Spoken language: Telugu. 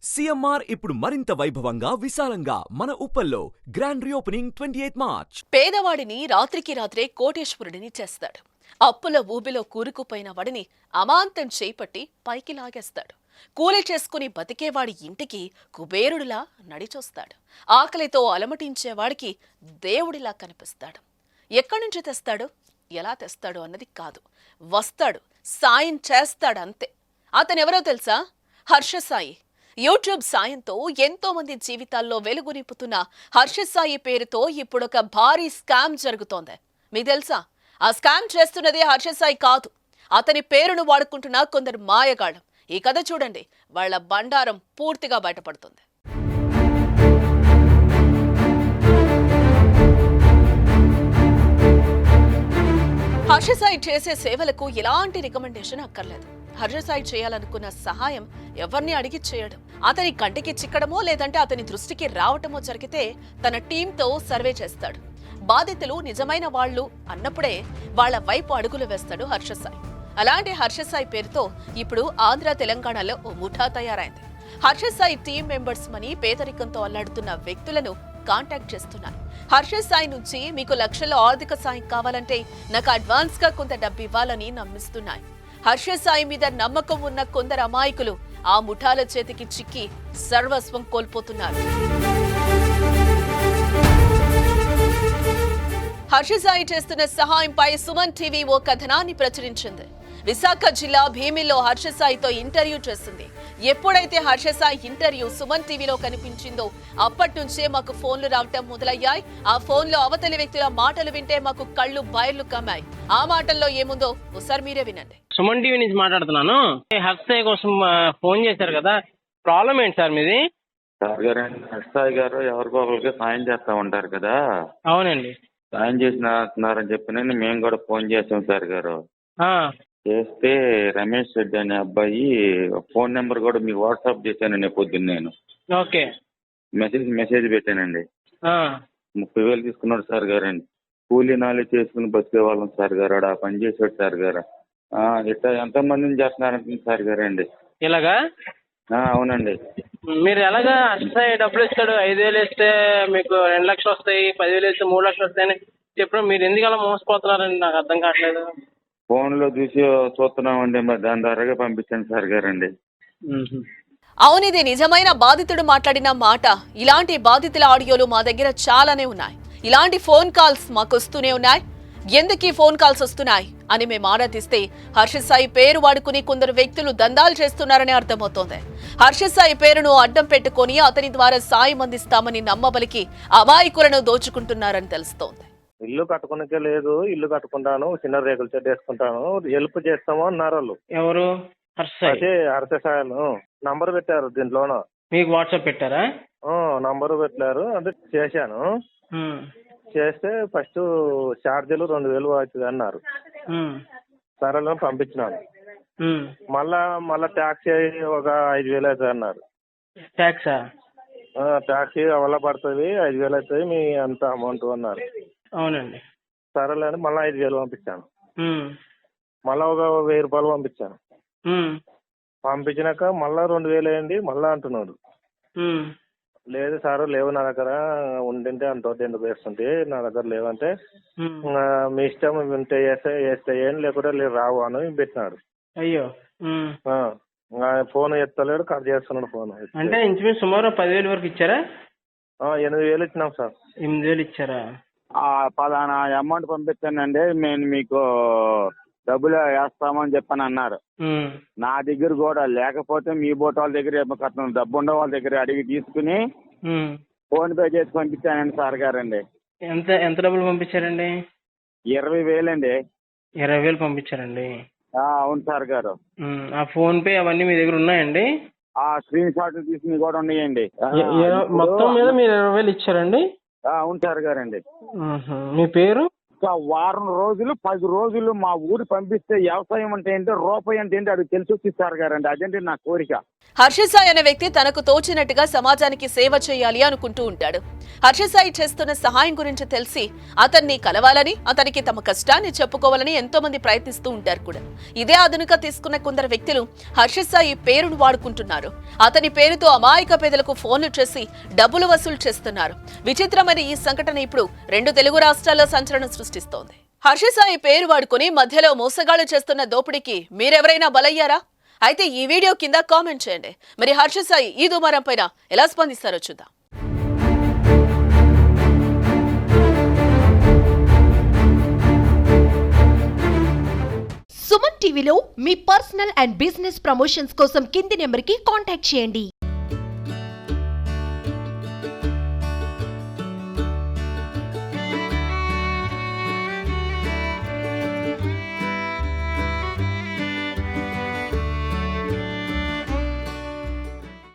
సీఎంఆర్ ఇప్పుడు మరింత వైభవంగా విశాలంగా మన ఉప్పల్లో గ్రాండ్ రీఓపెనింగ్ 28 మార్చ్. పేదవాడిని రాత్రికి రాత్రే కోటేశ్వరుడిని చేస్తాడు. అప్పుల ఊబిలో కూరుకుపోయిన వాడిని అమాంతం చేపట్టి పైకి లాగేస్తాడు. కూలి చేసుకుని బతికేవాడి ఇంటికి కుబేరుడిలా నడిచొస్తాడు. ఆకలితో అలమటించేవాడికి దేవుడిలా కనిపిస్తాడు. ఎక్కడి నుంచి తెస్తాడు, ఎలా తెస్తాడు అన్నది కాదు, వస్తాడు, సాయం చేస్తాడంతే. అతనెవరో తెలుసా? హర్షసాయి. యూట్యూబ్ సాయంతో ఎంతో మంది జీవితాల్లో వెలుగు నింపుతున్న హర్షసాయి పేరుతో ఇప్పుడొక భారీ స్కామ్ జరుగుతోంది. మీకు తెలుసా? ఆ స్కామ్ చేస్తున్నదే హర్షసాయి కాదు, అతని పేరును వాడుకుంటున్న కొందరు మాయగాళ్ళం. ఈ కథ చూడండి, వాళ్ళ బండారం పూర్తిగా బయటపడుతుంది. హర్షసాయి చేసే సేవలకు ఎలాంటి రికమెండేషన్ అక్కర్లేదు. హర్షసాయి చేయాలనుకున్న సహాయం ఎవరిని అడిగి చేయడం, అతని కంటికి చిక్కడమో లేదంటే అతని దృష్టికి రావటమో జరిగితే తన టీంతో సర్వే చేస్తాడు. బాధితులు నిజమైన వాళ్ళు అన్నప్పుడే వాళ్ల వైపు అడుగులు వేస్తాడు హర్షసాయి. అలాంటి హర్షసాయి పేరుతో ఇప్పుడు ఆంధ్ర తెలంగాణలో ఓ ముఠా తయారైంది. హర్షసాయి టీం మెంబర్స్ మని పేదరికంతో అల్లాడుతున్న వ్యక్తులను కాంటాక్ట్ చేస్తున్నారు. హర్షసాయి నుంచి మీకు లక్షల ఆర్థిక సాయం కావాలంటే నాకు అడ్వాన్స్ గా కొంత డబ్బు ఇవ్వాలని నమ్మిస్తున్నాయి. హర్షసాయి మీద నమ్మకం ఉన్న కొందరు అమాయకులు ఆ ముఠాల చేతికి చిక్కి సర్వస్వం కోల్పోతున్నారు. హర్షసాయి చేస్తున్న సహాయంపై సుమన్ టీవీ ఓ కథనాన్ని ప్రచురించింది. విశాఖ జిల్లా భీమిల్లో హర్షసాయితో ఇంటర్వ్యూ చేసింది. ఎప్పుడైతే హర్షసాయి ఇంటర్వ్యూ సుమన్ టీవీలో కనిపించిందో అప్పటి నుంచే మాకు ఫోన్లు రావటం మొదలయ్యాయి. ఆ ఫోన్లో అవతలి వ్యక్తుల మాటలు వింటే మాకు కళ్ళు బయర్లు కమ్మాయి. ఆ మాటల్లో ఏముందో ఒకసారి మీరే వినండి. సుమన్ టీవీ నుంచి మాట్లాడుతున్నాను. హర్షసాయి కోసం ఫోన్ చేశారు కదా, ప్రాబ్లం ఏంటి సార్ మీది? సార్ గారు, హర్షసాయి గారు ఎవరికో ఒకరికి సాయం చేస్తా ఉంటారు కదా. అవునండి, సాయం చేసినారని చెప్పి మేము కూడా ఫోన్ చేసాం సార్ గారు. చేస్తే రమేష్ రెడ్డి అనే అబ్బాయి ఫోన్ నెంబర్ కూడా మీకు వాట్సాప్ చేశానండి పొద్దున్న. నేను ఓకే మెసేజ్ పెట్టానండి. 30,000 తీసుకున్నాడు సార్ గారు అండి. కూలీ నాలి చేసుకుని బతికే వాళ్ళం సార్ గారు. ఆ పని చేసాడు సార్ గారు. ఇట్లా ఎంతమందిని చేస్తున్నారంటుంది సార్ గారు అండి. ఇలాగా? అవునండి. మీరు ఎలాగా హర్షసాయి డబ్బులు ఇస్తాడు? 5,000 ఇస్తే మీకు 2 లక్షలు వస్తాయి, 10,000 ఇస్తే 3 లక్షలు వస్తాయని చెప్పడం మీరు ఎందుకు అలా మోసపోతున్నారండి? నాకు అర్థం కావట్లేదు. ఫోన్లో చూసి చూస్తున్నామండి, మరి దాని ద్వారాగా పంపించండి సార్ గారు అండి. అవును, ఇది నిజమైన బాధితుడు మాట్లాడిన మాట. ఇలాంటి బాధితుల ఆడియోలు మా దగ్గర చాలానే ఉన్నాయి. ఇలాంటి ఫోన్ కాల్స్ మాకు వస్తూనే ఉన్నాయి. ఎందుకు ఈ ఫోన్ కాల్స్ వస్తున్నాయి అని మేము ఆరా తీస్తే హర్షసాయి పేరు వాడుకుని కొందరు వ్యక్తులు దందాలు చేస్తున్నారని అర్థమవుతోంది. హర్షసాయి పేరును అడ్డం పెట్టుకుని అతని ద్వారా సాయం అందిస్తామని నమ్మబలికి అమాయకులను దోచుకుంటున్నారని తెలుస్తోంది. ఇల్లు కట్టుకునికే లేదు, ఇల్లు కట్టుకుంటాను, చిన్న రేకుల చెట్టు వేసుకుంటాను, హెల్ప్ చేస్తాము అన్నారు వాళ్ళు. ఎవరు? హర్షసాయి. హర్షసాయను నంబర్ పెట్టారు దీంట్లోన. మీకు వాట్సాప్ పెట్టారా? నంబర్ పెట్టారు, అంటే చేశాను. చేస్తే ఫస్ట్ ఛార్జీలు 2,000 అవుతుంది అన్నారు. సరేలో పంపించినాను. మళ్ళా ట్యాక్సీ ఒక 5,000 అవుతుంది అన్నారు. ట్యాక్సా? ట్యాక్సీ అవలా పడుతుంది, 5,000 అవుతుంది మీ అంత అమౌంట్ అన్నారు. అవునండి. సరేలే అని మళ్ళీ 5,000 పంపించాను. మళ్ళా ఒక 1,000 రూపాయలు పంపించాను. పంపించినాక మళ్ళా 2,000 అయ్యింది మళ్ళా అంటున్నాడు. లేదు సార్, లేవు నా దగ్గర, ఉండింటే అంత ఎందుకు వేస్తుంటే నా దగ్గర లేవంటే మీ ఇష్టం ఉంటే వేస్తే ఏం, లేకుంటే రావు అని పెట్టినాడు. అయ్యో. ఫోన్ ఎత్తలేడు, కట్ చేస్తున్నాడు ఫోన్. అంటే ఇంచుమించు సుమారు 10,000 వరకు ఇచ్చారా? 8,000 ఇచ్చినాం సార్. 8,000 ఇచ్చారా? పలానా అమౌంట్ పంపించానండి, నేను మీకు డబ్బులు వేస్తామని చెప్పని అన్నారు. నా దగ్గర కూడా లేకపోతే మీ బోట్ వాళ్ళ దగ్గర కట్నం డబ్బు ఉండే వాళ్ళ దగ్గర అడిగి తీసుకుని ఫోన్ పే చేసి పంపించానండి సార్ గారండి. ఎంత డబ్బులు పంపించారండి? 20,000 అండి. 20,000 పంపించారండి? అవును సార్ గారు. ఆ ఫోన్ పే అవన్నీ మీ దగ్గర ఉన్నాయండి? ఆ స్క్రీన్ షాట్ తీసుకుని కూడా ఉన్నాయండి. మొత్తం మీద మీరు 20,000 ఇచ్చారండి? అవును సార్ గారండి. మీ పేరు? వారం రోజులు 10 రోజులు మా ఊరు పంపిస్తే వ్యవసాయం అంటే ఏంటో, రూపాయి అంటే ఏంటో అది తెలిసి వచ్చి సార్ గారండి. అదేంటి నా కోరిక. హర్ష సాయి అనే వ్యక్తి తనకు తోచినట్టుగా సమాజానికి సేవ చేయాలి అనుకుంటూ ఉంటాడు. హర్ష సాయి చేస్తున్న సహాయం గురించి తెలిసి అతన్ని కలవాలని, అతనికి తమ కష్టాన్ని చెప్పుకోవాలని ఎంతో మంది ప్రయత్నిస్తూ ఉంటారు కూడా. ఇదే అదునుగా తీసుకున్న కొందరు వ్యక్తులు హర్ష సాయి పేరును వాడుకుంటున్నారు. అతని పేరుతో అమాయక పేదలకు ఫోన్లు చేసి డబ్బులు వసూలు చేస్తున్నారు. విచిత్రమైన ఈ సంఘటన ఇప్పుడు 2 తెలుగు రాష్ట్రాల్లో సంచలనం సృష్టిస్తోంది. హర్ష సాయి పేరు వాడుకుని మధ్యలో మోసగాళ్లు చేస్తున్న దోపిడీకి మీరెవరైనా బలయ్యారా? అయితే ఈ వీడియో కింద కామెంట్ చేయండి. మరి హర్ష సాయి ఈ దుమారం పైన ఎలా స్పందిస్తారో చూద్దాం. సుమన్ టీవీలో మీ పర్సనల్ అండ్ బిజినెస్ ప్రమోషన్స్ కోసం కింది నెంబర్కి కాంటాక్ట్ చేయండి.